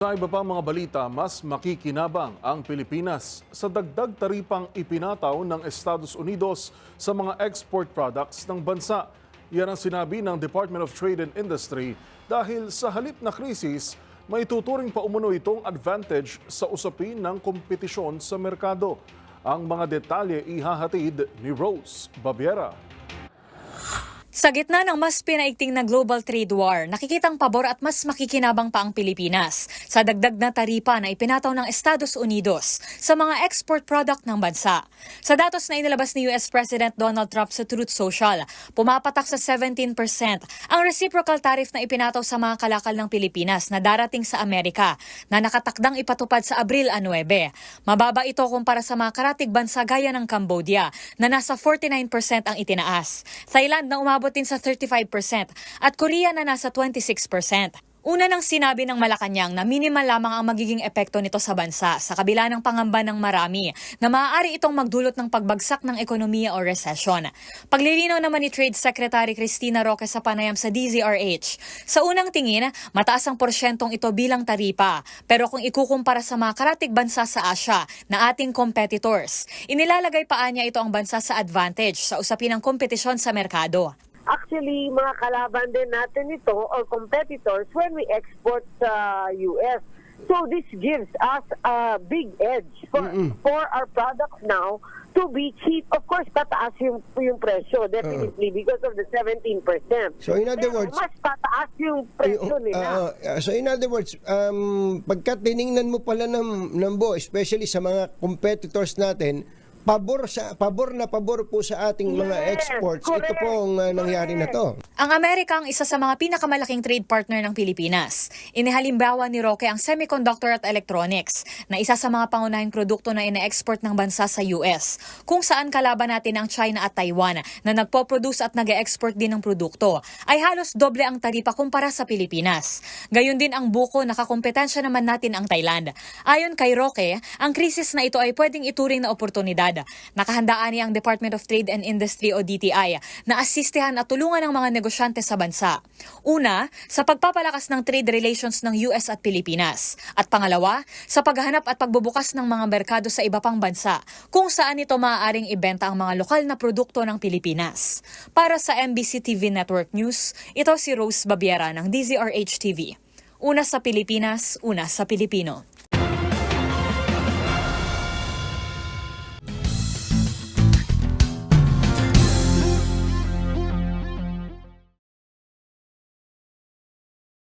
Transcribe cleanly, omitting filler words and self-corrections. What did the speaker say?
Sa iba pang mga balita, mas makikinabang ang Pilipinas sa dagdag taripang ipinataw ng Estados Unidos sa mga export products ng bansa. Yan ang sinabi ng Department of Trade and Industry dahil sa halip na krisis, may tuturing pa umano itong advantage sa usapin ng kompetisyon sa merkado. Ang mga detalye ihahatid ni Rose Babiera. Sa gitna ng mas pinaigting na global trade war, nakikitang pabor at mas makikinabang pa ang Pilipinas sa dagdag na taripa na ipinataw ng Estados Unidos sa mga export product ng bansa. Sa datos na inilabas ni US President Donald Trump sa Truth Social, pumapatak sa 17% ang reciprocal tariff na ipinataw sa mga kalakal ng Pilipinas na darating sa Amerika na nakatakdang ipatupad sa Abril 9. Mababa ito kumpara sa mga karatig bansa gaya ng Cambodia na nasa 49% ang itinaas. Thailand na umabot din sa 35% at Korea na nasa 26%. Una nang sinabi ng Malacanang na minimal lamang ang magiging epekto nito sa bansa sa kabila ng pangamba ng marami na maaari itong magdulot ng pagbagsak ng ekonomiya o recession. Paglilinaw naman ni Trade Secretary Cristina Roque sa panayam sa DZRH, sa unang tingin, mataas ang porsyentong ito bilang taripa. Pero kung ikukumpara sa mga karatig bansa sa Asia na ating competitors, inilalagay pa niya ito ang bansa sa advantage sa usapin ng kompetisyon sa merkado. Actually, mga kalaban din natin ito or competitors when we export sa US. So this gives us a big edge for our products now to be cheap. Of course, tataas yung presyo, definitely, because of the 17%. So in other words, mas tataas yung presyo nila. So in other words, pagka tiningnan mo pala ng buo, especially sa mga competitors natin, pabor po sa ating mga exports. Correct. Ito po ang nangyari na to. Ang Amerika ang isa sa mga pinakamalaking trade partner ng Pilipinas. Inihalimbawa ni Roque ang semiconductor at electronics na isa sa mga pangunahing produkto na ina-export ng bansa sa US, kung saan kalaban natin ang China at Taiwan na nagpo-produce at nag-export din ng produkto, ay halos doble ang taripa kumpara sa Pilipinas. Gayun din ang buko, nakakompetensya naman natin ang Thailand. Ayon kay Roque, ang krisis na ito ay pwedeng ituring na oportunidad. Nakahandaan niya ang Department of Trade and Industry o DTI na asistehan at tulungan ng mga negosyante sa bansa. Una, sa pagpapalakas ng trade relations ng US at Pilipinas. At pangalawa, sa paghahanap at pagbubukas ng mga merkado sa iba pang bansa kung saan ito maaaring ibenta ang mga lokal na produkto ng Pilipinas. Para sa MBC TV Network News, ito si Rose Babiera ng DZRH TV. Una sa Pilipinas, una sa Pilipino.